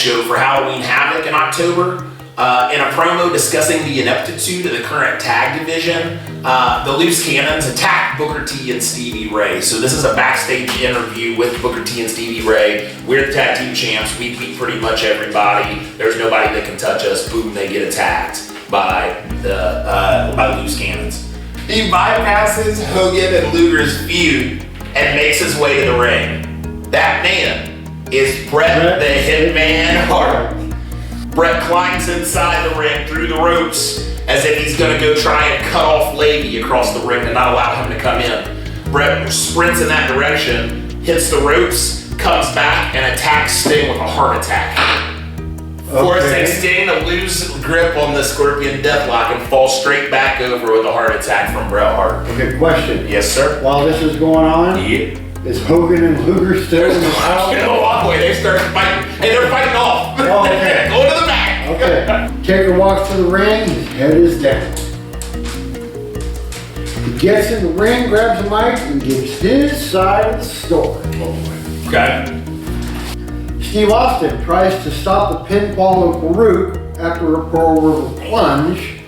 show for Halloween Havoc in October. In a promo discussing the ineptitude of the current tag division, the Loose Cannons attacked Booker T and Stevie Ray. So this is a backstage interview with Booker T and Stevie Ray. We're the tag team champs. We beat pretty much everybody. There's nobody that can touch us. Boom, they get attacked by the Loose Cannons. He bypasses Hogan and Luger's feud and makes his way to the ring. That man is Bret the Hitman Hart. Bret climbs inside the ring through the ropes as if he's gonna go try and cut off Lady across the ring and not allow him to come in. Bret sprints in that direction, hits the ropes, comes back and attacks Sting with a heart attack. Forcing Sting to lose grip on the Scorpion Deathlock and fall straight back over with a heart attack from Bret Hart. Okay, question. Yes, sir. While this is going on, is Hogan and Luger still in the house? You know, walkway, they start fighting. Hey, they're fighting off. Oh, okay. Go to the back. Okay. Taker walks to the ring, his head is down. He gets in the ring, grabs the mic, and gives his side of the story. Okay. Steve Austin tries to stop the pinfall of Farouk after a Pearl River plunge,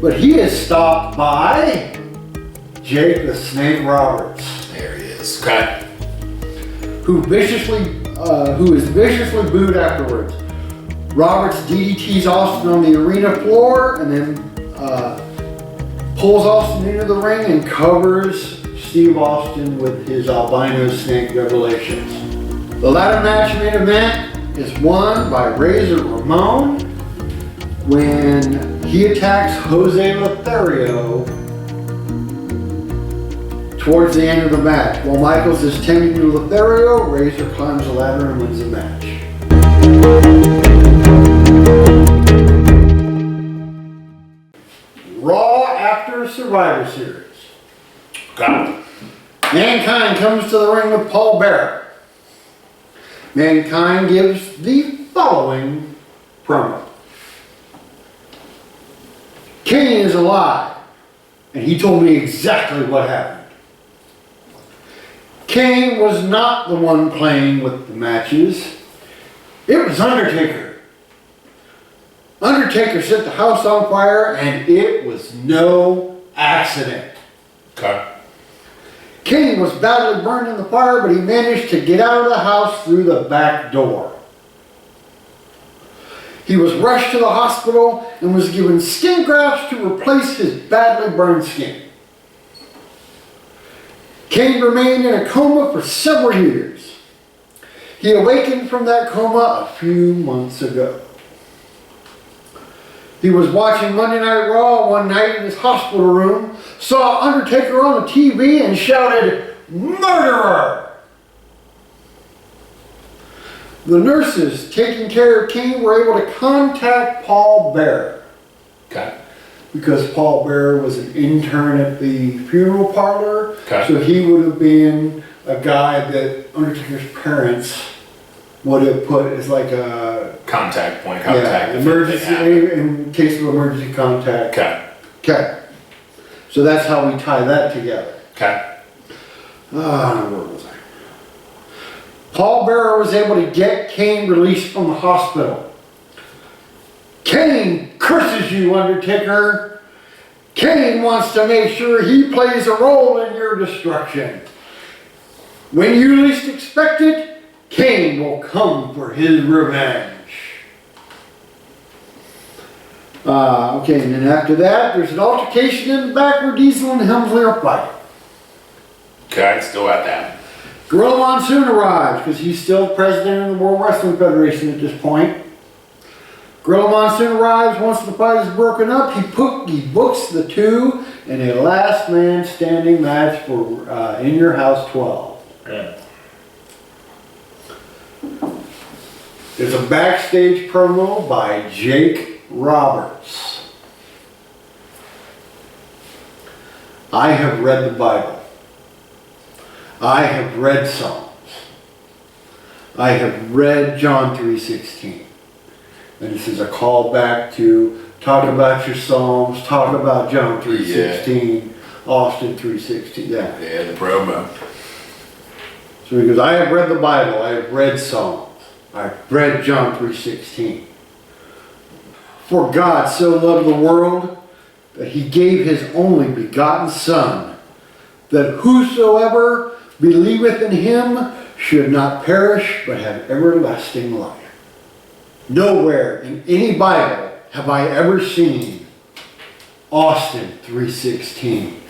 but he is stopped by Jake the Snake Roberts. There he is. Okay. Who is viciously booed afterwards. Roberts DDTs Austin on the arena floor and then pulls Austin into the ring and covers Steve Austin with his albino snake revelations. The ladder match main event is won by Razor Ramon when he attacks Jose Lothario towards the end of the match. While Michaels is tending to Lothario, Razor climbs the ladder and wins the match. Raw after Survivor Series. Got it. Mankind comes to the ring with Paul Bearer. Mankind gives the following promo. Kane is alive, and he told me exactly what happened. Kane was not the one playing with the matches. It was Undertaker. Undertaker set the house on fire, and it was no accident. Okay. Kane was badly burned in the fire, but he managed to get out of the house through the back door. He was rushed to the hospital and was given skin grafts to replace his badly burned skin. Kane remained in a coma for several years. He awakened from that coma a few months ago. He was watching Monday Night Raw one night in his hospital room, saw Undertaker on the TV and shouted, "Murderer!" The nurses taking care of Kane were able to contact Paul Bearer. Okay. Because Paul Bearer was an intern at the funeral parlor, Okay. so he would have been a guy that Undertaker's parents would have put as like a Contact point. emergency in case of emergency contact. Okay. Okay. So that's how we tie that together. Okay. Where was I? Paul Bearer was able to get Kane released from the hospital. Kane curses you, Undertaker. Kane wants to make sure he plays a role in your destruction. When you least expect it, Kane will come for his revenge. Okay, and then after that, there's an altercation in the back where Diesel and Helmsley are fighting. Okay, still at that. Gorilla Monsoon arrives because he's still president of the World Wrestling Federation at this point. Gorilla Monsoon arrives once the fight is broken up. He books the two in a last man standing match for In Your House 12. Yeah. There's a backstage promo by Jake Roberts. I have read the Bible. I have read Psalms. I have read John 3:16. And this is a call back to talk about your Psalms, talk about John 3:16, Austin 3:16. Yeah, the promo. So he goes, I have read the Bible, I have read Psalms, I read John 3:16. For God so loved the world that he gave his only begotten Son, that whosoever believeth in him should not perish but have everlasting life. Nowhere in any Bible have I ever seen Austin 3:16.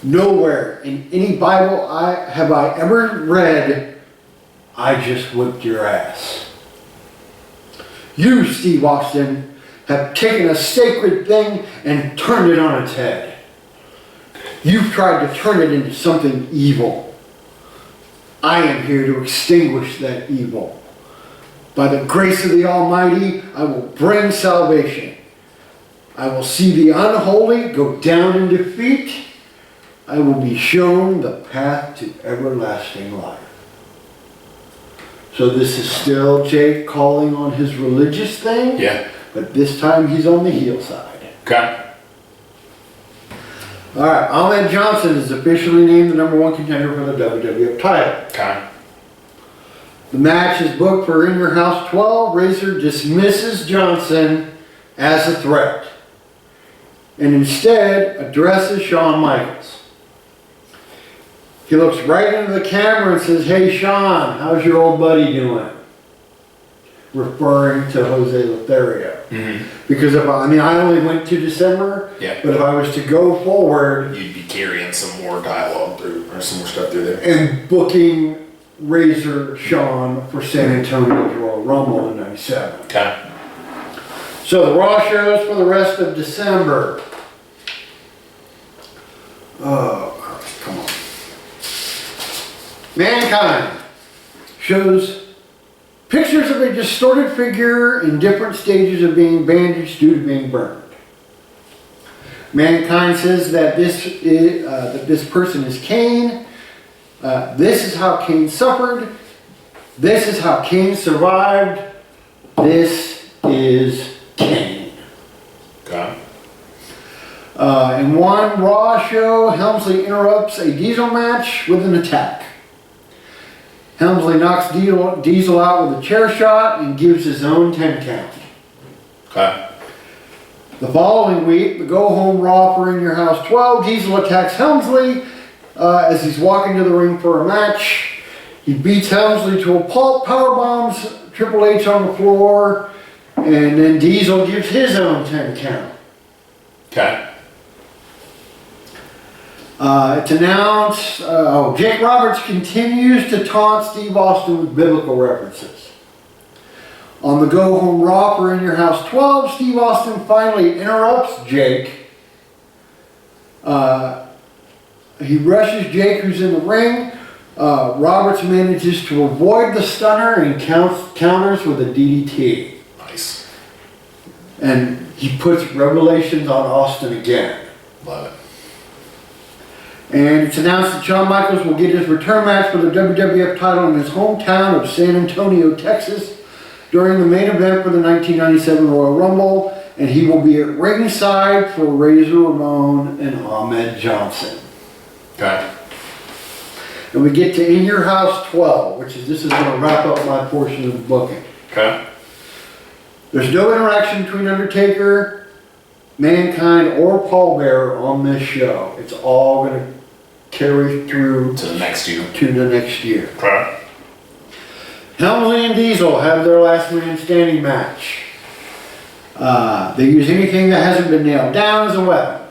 Nowhere in any Bible have I ever read, I just whipped your ass. You, Steve Austin, have taken a sacred thing and turned it on its head. You've tried to turn it into something evil. I am here to extinguish that evil. By the grace of the Almighty, I will bring salvation. I will see the unholy go down in defeat. I will be shown the path to everlasting life. So this is still Jake calling on his religious thing. Yeah. But this time he's on the heel side. Okay. Alright, Ahmed Johnson is officially named the #1 contender for the WWF title. Okay. The match is booked for In Your House 12. Razor dismisses Johnson as a threat and instead addresses Shawn Michaels. He looks right into the camera and says, "Hey Shawn, how's your old buddy doing?" Referring to Jose Lothario. Mm-hmm. Because I only went to December, Yeah. but if I was to go forward, You'd be carrying some more dialogue through, or some more stuff through there. and booking Razor Shawn for San Antonio's Royal Rumble in '97. Okay. So the Raw shows for the rest of December. Oh, Christ, come on. Mankind shows pictures of a distorted figure in different stages of being bandaged due to being burned. Mankind says that this person is Kane. This is how Kane suffered. This is how Kane survived. This is Kane. Okay. In one Raw show, Helmsley interrupts a Diesel match with an attack. Helmsley knocks Diesel out with a chair shot and gives his own 10 count. Okay. The following week, the Go Home Raw for In Your House 12, Diesel attacks Helmsley as he's walking to the ring for a match. He beats Helmsley to a pulp, powerbombs Triple H on the floor, and then Diesel gives his own 10 count. Okay. It's announced, Jake Roberts continues to taunt Steve Austin with biblical references. On the Go Home Raw for In Your House 12, Steve Austin finally interrupts Jake. He rushes Jake, who's in the ring. Roberts manages to avoid the stunner and counters with a DDT. Nice. And he puts Revelations on Austin again. Love it. And it's announced that Shawn Michaels will get his return match for the WWF title in his hometown of San Antonio, Texas, during the main event for the 1997 Royal Rumble, and he will be at ringside for Razor Ramon and Ahmed Johnson. Okay. And we get to In Your House 12, this is going to wrap up my portion of the booking. Okay. There's no interaction between Undertaker, Mankind, or Paul Bearer on this show. It's all going to carry through To the next year. to the next year. Okay. Helmsley and Diesel have their last man standing match. They use anything that hasn't been nailed down as a weapon.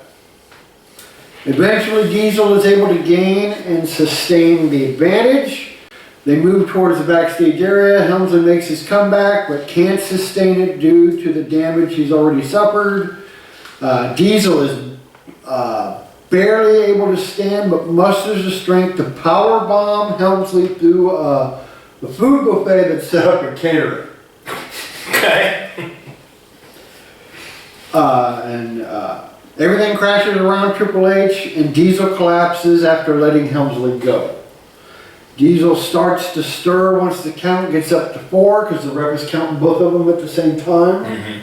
Eventually Diesel is able to gain and sustain the advantage. They move towards the backstage area. Helmsley makes his comeback but can't sustain it due to the damage he's already suffered. Diesel is barely able to stand but musters the strength to powerbomb Helmsley through the food buffet that's set up at catering. Okay. Everything crashes around Triple H and Diesel collapses after letting Helmsley go. Diesel starts to stir once the count gets up to 4 because the ref is counting both of them at the same time. Mm-hmm.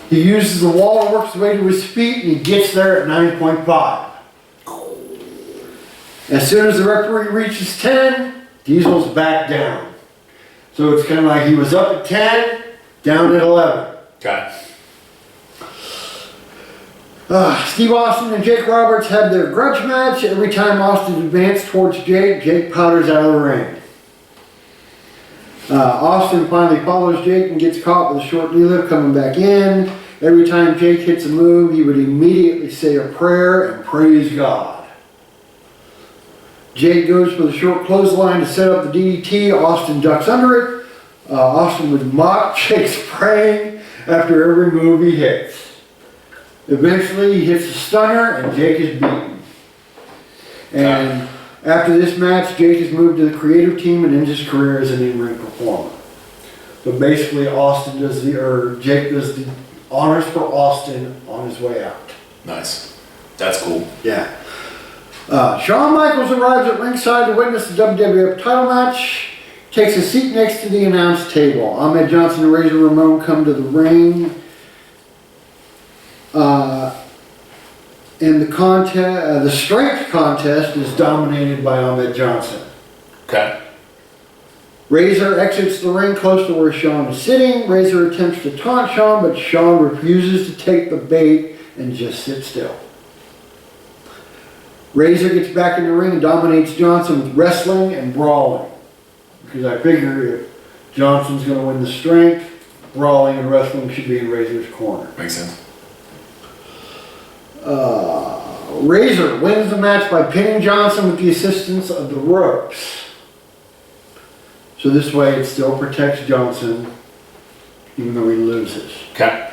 He uses the wall, works his way to his feet, and he gets there at 9.5. As soon as the referee reaches 10, Diesel's back down. So it's kind of like he was up at 10, down at 11. Okay. Steve Austin and Jake Roberts had their grudge match. Every time Austin advanced towards Jake, Jake powders out of the ring. Austin finally follows Jake and gets caught with a short knee lift coming back in. Every time Jake hits a move, he would immediately say a prayer and praise God. Jake goes for the short clothesline to set up the DDT. Austin ducks under it. Austin would mock Jake's praying after every move he hits. Eventually, he hits a stunner and Jake is beaten. And after this match, Jake has moved to the creative team and ends his career as an in-ring performer. So basically, Jake does the honors for Austin on his way out. Nice. That's cool. Yeah. Shawn Michaels arrives at ringside to witness the WWF title match. Takes a seat next to the announce table. Ahmed Johnson and Razor Ramon come to the ring. And the strength contest is dominated by Ahmed Johnson. Okay. Razor exits the ring close to where Shawn is sitting. Razor attempts to taunt Shawn, but Shawn refuses to take the bait and just sits still. Razor gets back in the ring and dominates Johnson with wrestling and brawling. Because I figure if Johnson's going to win the strength, brawling and wrestling should be in Razor's corner. Makes sense. Razor wins the match by pinning Johnson with the assistance of the ropes. So this way it still protects Johnson even though he loses. Okay.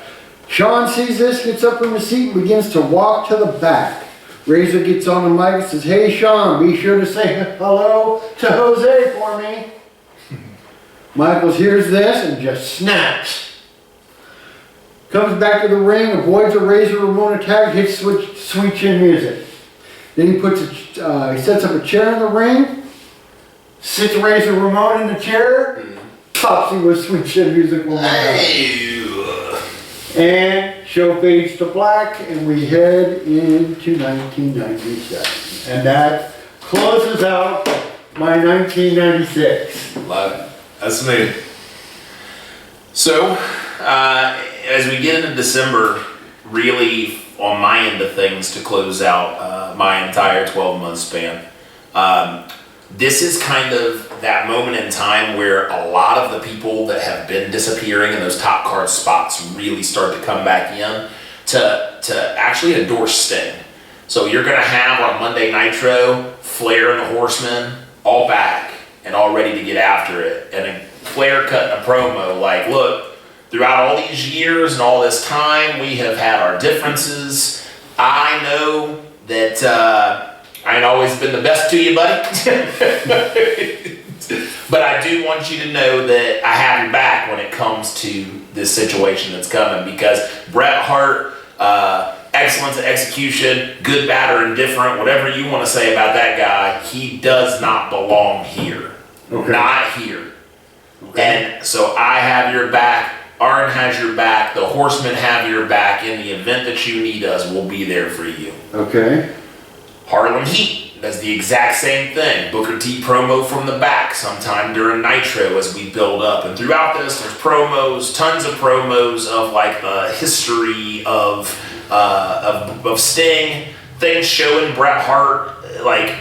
Shawn sees this, gets up from his seat and begins to walk to the back. Razor gets on the mic and says, "Hey Shawn, be sure to say hello to Jose for me." Michaels hears this and just snaps. Comes back to the ring, avoids a Razor Ramon attack, hits sweet chin music. Then he sets up a chair in the ring, sits Razor Ramon in the chair, pops him with sweet chin music one more time. And show fades to black, and we head into 1997. And that closes out my 1996. Love it. That's smooth. So, as we get into December, really on my end of things to close out my entire 12-month span, this is kind of that moment in time where a lot of the people that have been disappearing in those top card spots really start to come back in to actually endorse Sting. So you're going to have on Monday Nitro, Flair and the Horsemen all back and all ready to get after it. And then Flair cutting a promo like, "Look, throughout all these years and all this time, we have had our differences. I know that I ain't always been the best to you, buddy. But I do want you to know that I have your back when it comes to this situation that's coming, because Bret Hart, excellence in execution, good, bad, or indifferent, whatever you want to say about that guy, he does not belong here. Okay. Not here. Okay. And so I have your back. Arn has your back. The Horsemen have your back. In the event that you need us, we'll be there for you." Okay. Harlem Heat does the exact same thing. Booker T promo from the back sometime during Nitro as we build up. And throughout this, there's promos, tons of promos of like the history of Sting, things showing Bret Hart, like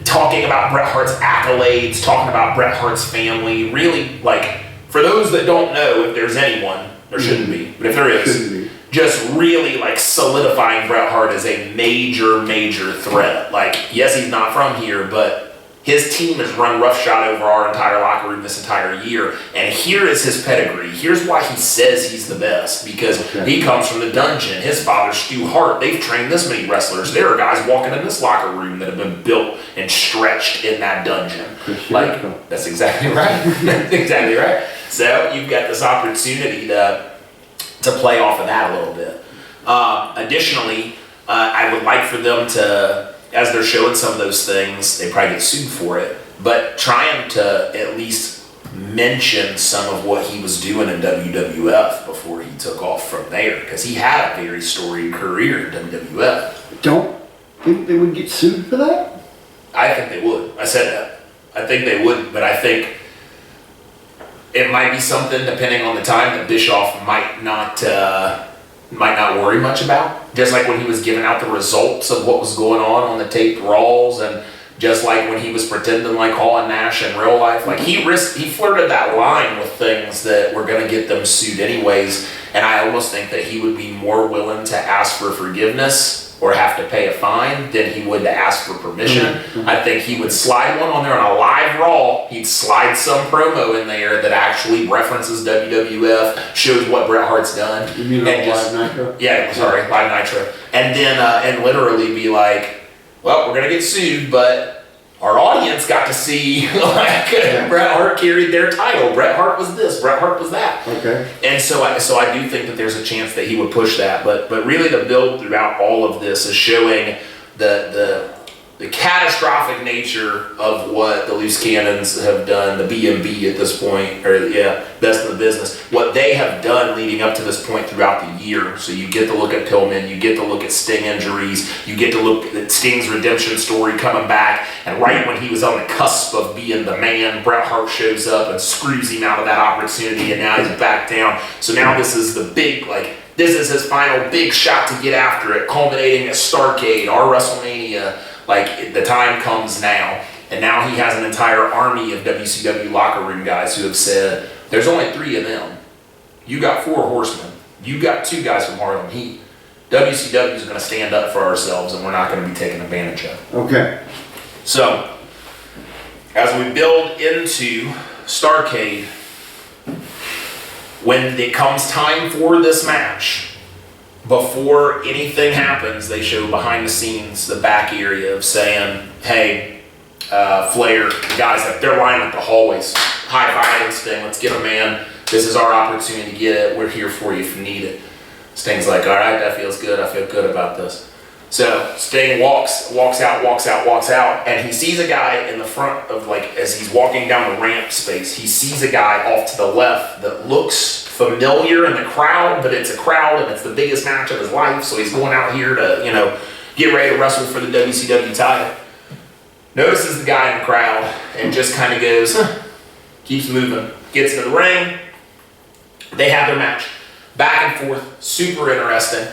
talking about Bret Hart's accolades, talking about Bret Hart's family, really like, for those that don't know, if there's anyone, there shouldn't be, but if there is, just really like solidifying Bret Hart as a major, major threat. Like, yes, he's not from here, but his team has run roughshod over our entire locker room this entire year, and here is his pedigree. Here's why he says he's the best, because he comes from the dungeon. His father's Stu Hart. They've trained this many wrestlers. There are guys walking in this locker room that have been built and stretched in that dungeon. Like, that's exactly right. That's exactly right. So you've got this opportunity to play off of that a little bit. Additionally, I would like for them to, as they're showing some of those things, they probably get sued for it, but trying to at least mention some of what he was doing in WWF before he took off from there, because he had a very storied career in WWF. Don't think they would get sued for that? I think they would. I said that. I think they would, but I think it might be something, depending on the time, that Bischoff might not worry much about. Just like when he was giving out the results of what was going on the taped Raws, and just like when he was pretending like Hall and Nash in real life, like he flirted that line with things that were going to get them sued anyways. And I almost think that he would be more willing to ask for forgiveness or have to pay a fine than he would to ask for permission. I think he would slide one on there on a live Raw. He'd slide some promo in there that actually references WWF, shows what Bret Hart's done. You mean Live Nitro? Yeah, sorry, Live Nitro. And then, and literally be like, well, we're gonna get sued, but our audience got to see Bret Hart carried their title. Bret Hart was this, Bret Hart was that. Okay. And so I do think that there's a chance that he would push that. But really the build throughout all of this is showing the catastrophic nature of what the Loose Cannons have done, the B&B at this point, or Best in the Business, what they have done leading up to this point throughout the year. So you get to look at Pillman, you get to look at Sting injuries, you get to look at Sting's redemption story coming back, and right when he was on the cusp of being the man, Bret Hart shows up and screws him out of that opportunity, and now he's back down. So now this is the big, this is his final big shot to get after it, culminating at Starrcade, our WrestleMania. The time comes now, and now he has an entire army of WCW locker room guys who have said, there's only 3 of them. You got 4 horsemen. You got 2 guys from Harlem Heat. WCW is going to stand up for ourselves, and we're not going to be taken advantage of. Okay. So, as we build into Starrcade, when it comes time for this match, before anything happens, they show behind the scenes, the back area of saying, hey, Flair, the guys, they're lining up the hallways, high-fiving Sting, let's get him, man. This is our opportunity to get it. We're here for you if you need it. Sting's like, all right, that feels good. I feel good about this. So Sting walks out, and he sees a guy in the front of, as he's walking down the ramp space, he sees a guy off to the left that looks familiar in the crowd, but it's a crowd and it's the biggest match of his life, so he's going out here to, get ready to wrestle for the WCW title. Notices the guy in the crowd and just kind of goes, keeps moving, gets into the ring. They have their match. Back and forth, super interesting.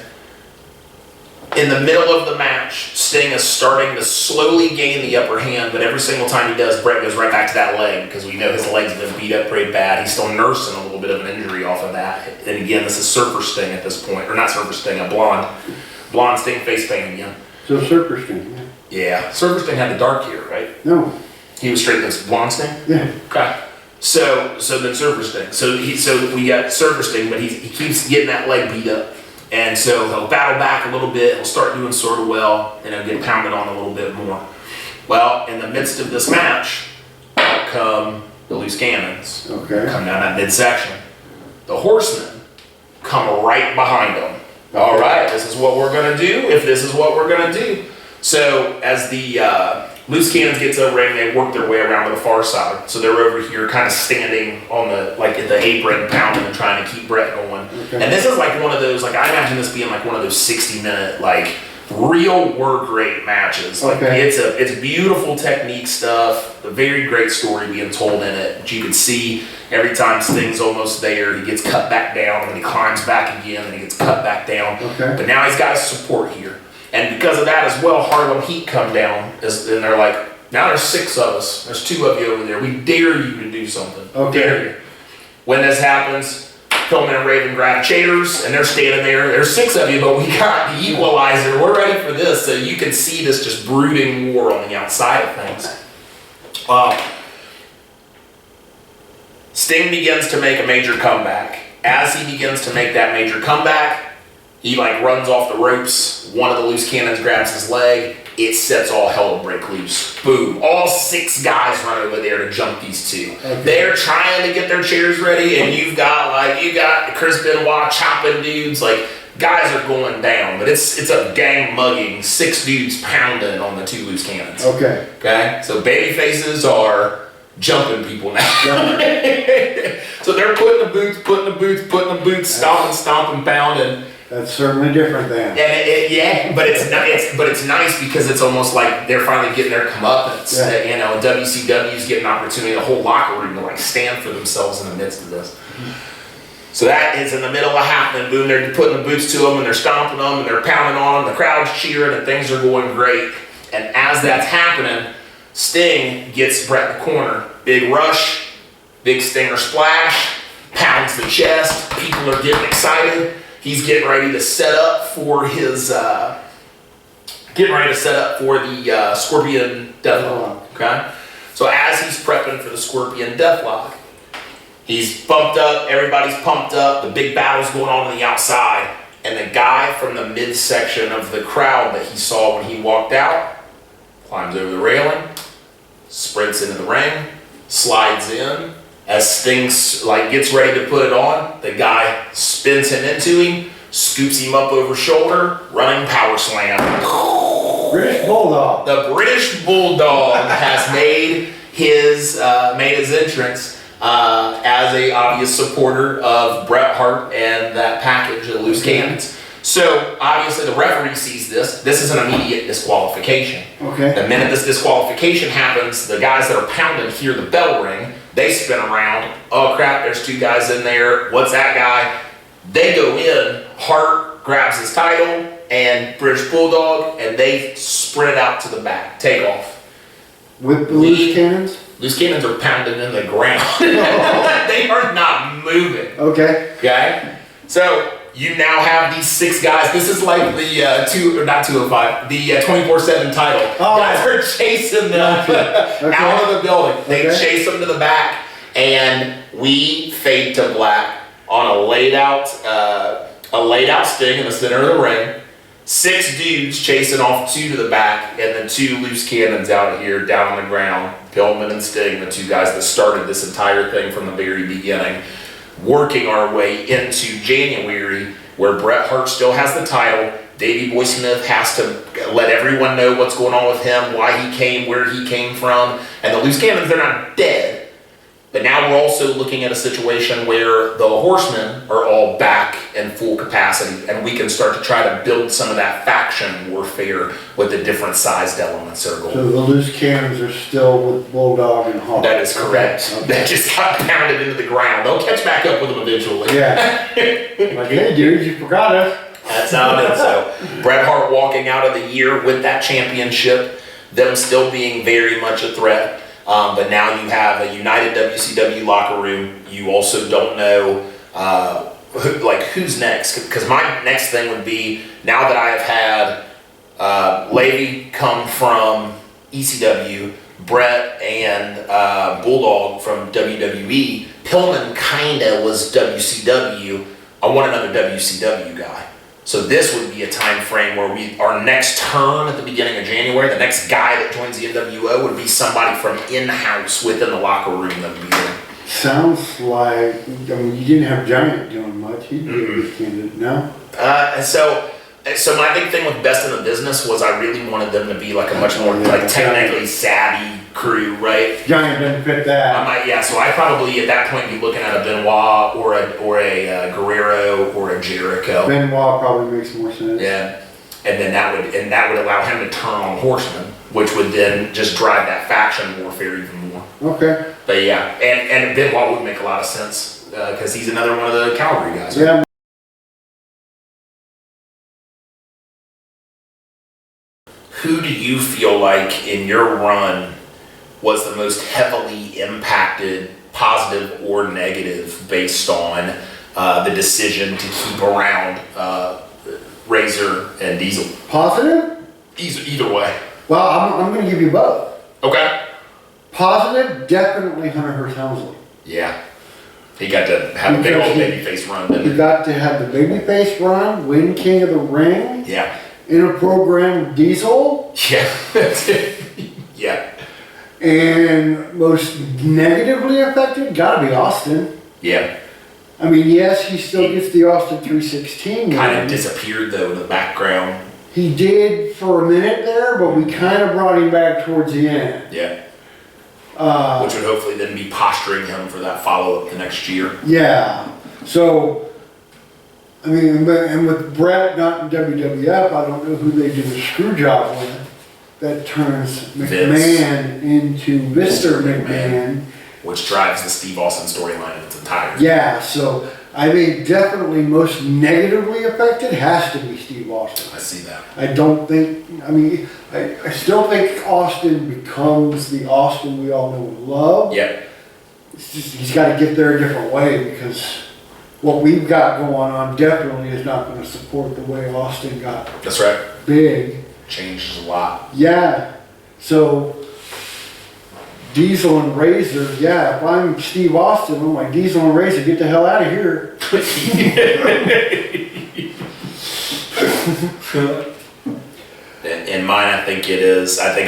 In the middle of the match, Sting is starting to slowly gain the upper hand, but every single time he does, Bret goes right back to that leg, because we know his leg's been beat up pretty bad. He's still nursing a little bit of an injury off of that. And again, this is Surfer Sting at this point, or not Surfer Sting, a blonde Sting face paint again. So Surfer Sting, yeah. Yeah, Surfer Sting had the dark hair, right? No. He was straight this blonde Sting? Yeah. Okay. So then Surfer Sting. So we got Surfer Sting, but he keeps getting that leg beat up. And so he'll battle back a little bit, he'll start doing sort of well, and he'll get pounded on a little bit more. Well, in the midst of this match, out come the Loose Cannons. Okay. Come down that midsection. The Horsemen come right behind them. All right, this is what we're going to do, if this is what we're going to do. So as the Loose Cannons get to the ring, they work their way around to the far side. So they're over here kind of standing on at the apron, pounding and trying to keep Bret going. Okay. And this is one of those, I imagine this being one of those 60-minute, real work rate matches. Okay. It's beautiful technique stuff, a very great story being told in it. But you can see every time Sting's almost there, he gets cut back down, and he climbs back again, and he gets cut back down. Okay. But now he's got his support here. And because of that as well, Harlem Heat come down, and they're like, now there's 6 of us. There's 2 of you over there. We dare you to do something. Okay. Dare you. When this happens, Pillman and Raven grab chairs, and they're standing there. There's 6 of you, but we got the equalizer. We're ready for this. So you can see this just brooding war on the outside of things. Sting begins to make a major comeback. As he begins to make that major comeback, he runs off the ropes. One of the Loose Cannons grabs his leg. It sets all hell to break loose. Boom. All 6 guys run over there to jump these 2. Okay. They're trying to get their chairs ready, and you got Chris Benoit chopping dudes. Guys are going down, but it's a gang mugging. 6 dudes pounding on the 2 Loose Cannons. Okay. Okay. So baby faces are jumping people now. So they're putting the boots, stomping, pounding. That's certainly different then. And yeah, but it's nice because it's almost like they're finally getting their comeuppance. Yeah. You know, WCW's getting an opportunity, the whole locker room to like stand for themselves in the midst of this. So that is in the middle of happening. Boom, they're putting the boots to them and they're stomping them and they're pounding on them. The crowd's cheering and things are going great. And as that's happening, Sting gets Bret in the corner. Big rush, big stinger splash, pounds the chest. People are getting excited. He's getting ready to set up for his, the Scorpion Deathlock, okay? So as he's prepping for the Scorpion Deathlock, he's pumped up, everybody's pumped up, the big battle's going on the outside, and the guy from the midsection of the crowd that he saw when he walked out, climbs over the railing, sprints into the ring, slides in. As Sting gets ready to put it on, the guy spins him into him, scoops him up over shoulder, running power slam. British Bulldog. The British Bulldog has made his entrance as a obvious supporter of Bret Hart and that package of loose cannons. So obviously the referee sees this. This is an immediate disqualification. Okay. The minute this disqualification happens, the guys that are pounding hear the bell ring. They spin around. Oh crap, there's two guys in there. What's that guy? They go in. Hart grabs his title and British Bulldog, and they sprint out to the back. Take off. With the loose cannons? Loose cannons are pounding in the ground. They are not moving. Okay. Okay? So you now have these 6 guys. This is like the 205, the 24/7 title. Oh. Guys are chasing them out of the building. They chase them to the back, and we fade to black on a laid out Sting in the center of the ring. 6 dudes chasing off 2 to the back, and then 2 loose cannons out here down on the ground. Pillman and Sting, the 2 guys that started this entire thing from the very beginning. Working our way into January, where Bret Hart still has the title. Davey Boy Smith has to let everyone know what's going on with him, why he came, where he came from. And the loose cannons, they're not dead. But now we're also looking at a situation where the Horsemen are all back in full capacity, and we can start to try to build some of that faction warfare with the different sized elements that are going. So the loose cannons are still with Bulldog and Hart. That is correct. Okay. That just got pounded into the ground. They'll catch back up with them eventually. Yeah. Like, hey dude, you forgot us. That's how it is. So Bret Hart walking out of the year with that championship, them still being very much a threat. But now you have a united WCW locker room. You also don't know who's next. Because my next thing would be, now that I have had Levy come from ECW, Bret and Bulldog from WWE, Pillman kinda was WCW. I want another WCW guy. So this would be a time frame where our next turn at the beginning of January, the next guy that joins the NWO would be somebody from in-house within the locker room that would be there. Sounds like, I mean, you didn't have Giant doing much. He'd be a good candidate, no? So my big thing with Best in the Business was I really wanted them to be like a much more like technically savvy crew, right? Giant doesn't fit that. So I'd probably at that point be looking at a Benoit or a Guerrero or a Jericho. Benoit probably makes more sense. Yeah, and then that would allow him to turn on Horseman, which would then just drive that faction warfare even more. Okay. But yeah, and Benoit would make a lot of sense because he's another one of the Calgary guys. Right? Yeah. Who do you feel like in your run was the most heavily impacted, positive or negative, based on the decision to keep around Razor and Diesel? Positive? Either way. Well, I'm going to give you both. Okay. Positive, definitely Hunter Hearst Helmsley. Yeah. He got to have a big old babyface run, didn't he? He got to have the babyface run, win King of the Ring. Yeah. In a program with Diesel. Yeah. Yeah. And most negatively affected, gotta be Austin. Yeah. I mean, yes, he still gets the Austin 316. Kind of disappeared though in the background. He did for a minute there, but we kind of brought him back towards the end. Yeah. Which would hopefully then be posturing him for that follow-up the next year. Yeah. So, I mean, and with Brett not in WWF, I don't know who they did a screw job with that turns McMahon into Mr. McMahon. Which drives the Steve Austin storyline in its entirety. Yeah, so I think definitely most negatively affected has to be Steve Austin. I see that. I don't think, I mean, I still think Austin becomes the Austin we all know and love. Yeah. It's just, he's got to get there a different way because what we've got going on definitely is not going to support the way Austin got That's right. big. Changes a lot. Yeah, so Diesel and Razor, yeah, if I'm Steve Austin, I'm like, Diesel and Razor, get the hell out of here. In mine, I think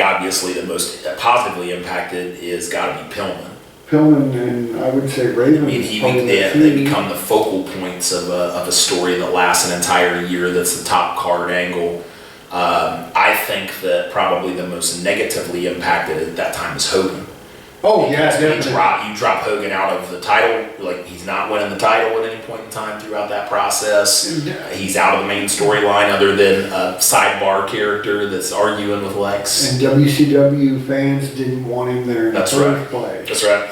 obviously the most positively impacted is got to be Pillman. Pillman and I would say Raven. I mean, they become the focal points of a story that lasts an entire year. That's the top card angle. I think that probably the most negatively impacted at that time is Hogan. Oh yeah, Because definitely. you drop Hogan out of the title, like he's not winning the title at any point in time throughout that process. He's out of the main storyline other than a sidebar character that's arguing with Lex. And WCW fans didn't want him there in That's the right. first place. That's right.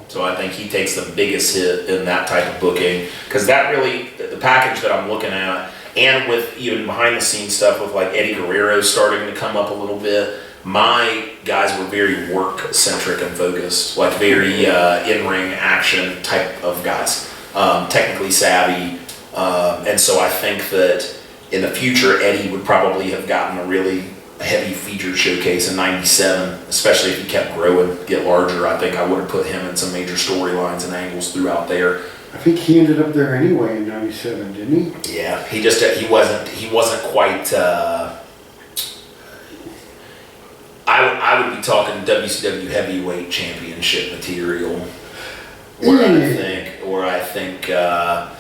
So I think he takes the biggest hit in that type of booking because that really, the package that I'm looking at, and with even behind the scenes stuff with like Eddie Guerrero starting to come up a little bit, my guys were very work centric and focused, like very in-ring action type of guys, technically savvy. And so I think that in the future, Eddie would probably have gotten a really heavy featured showcase in '97, especially if he kept growing, get larger. I think I would have put him in some major storylines and angles throughout there. I think he ended up there anyway in '97, didn't he? Yeah, he wasn't quite. I would be talking WCW Heavyweight Championship material, or I think I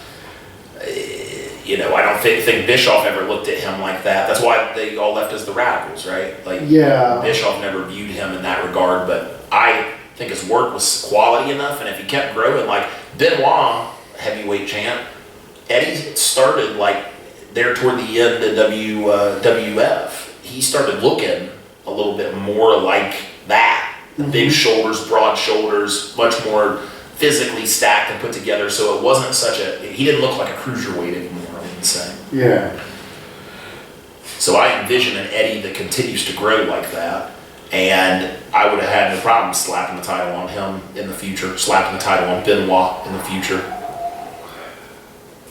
don't think Bischoff ever looked at him like that. That's why they all left as the Radicals, right? Like, yeah, Bischoff never viewed him in that regard, but I think his work was quality enough, and if he kept growing, like Benoit, heavyweight champ, Eddie started like there toward the end of WWF. He started looking a little bit more like that. The big shoulders, broad shoulders, much more physically stacked and put together, so it wasn't he didn't look like a cruiserweight anymore, I would say. Yeah. So I envision an Eddie that continues to grow like that, and I would have had no problem slapping the title on him in the future, slapping the title on Benoit in the future,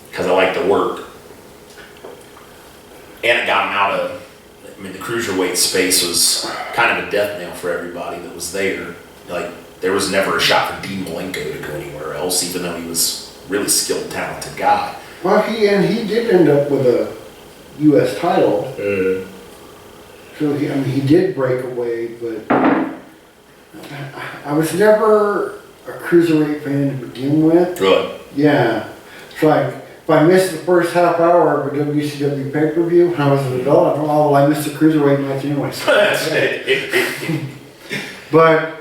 because I like the work. And it got him out of, the cruiserweight space was kind of a death knell for everybody that was there. Like, there was never a shot for Dean Malenko to go anywhere else, even though he was a really skilled, talented guy. Well, he did end up with a U.S. title. So he did break away, but I was never a cruiserweight fan to begin with. Really? Yeah. It's like, if I missed the first half hour of a WCW pay-per-view when I was an adult, I thought, oh, well, I missed the cruiserweight match anyway. But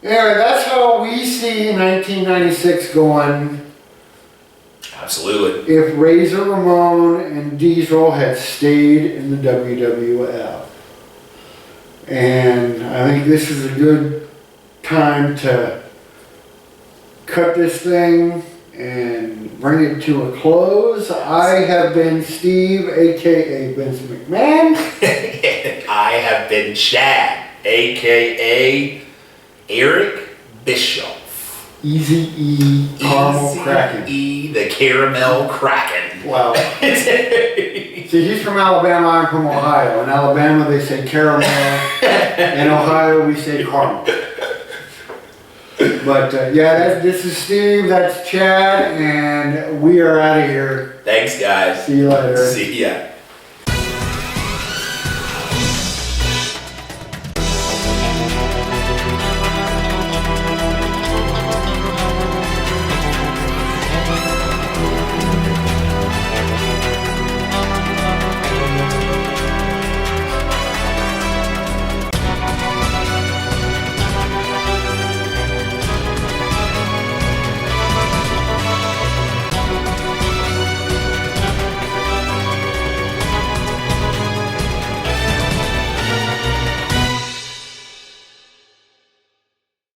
anyway, that's how we see 1996 going. Absolutely. If Razor Ramon and Diesel had stayed in the WWF. And I think this is a good time to cut this thing and bring it to a close. I have been Steve, aka Vince McMahon. I have been Chad, aka Eric Bischoff. Easy E, caramel Kraken. E, the caramel Kraken. Wow. See, he's from Alabama, I'm from Ohio. In Alabama, they say caramel. In Ohio, we say caramel. But this is Steve, that's Chad, and we are out of here. Thanks, guys. See you later. See ya.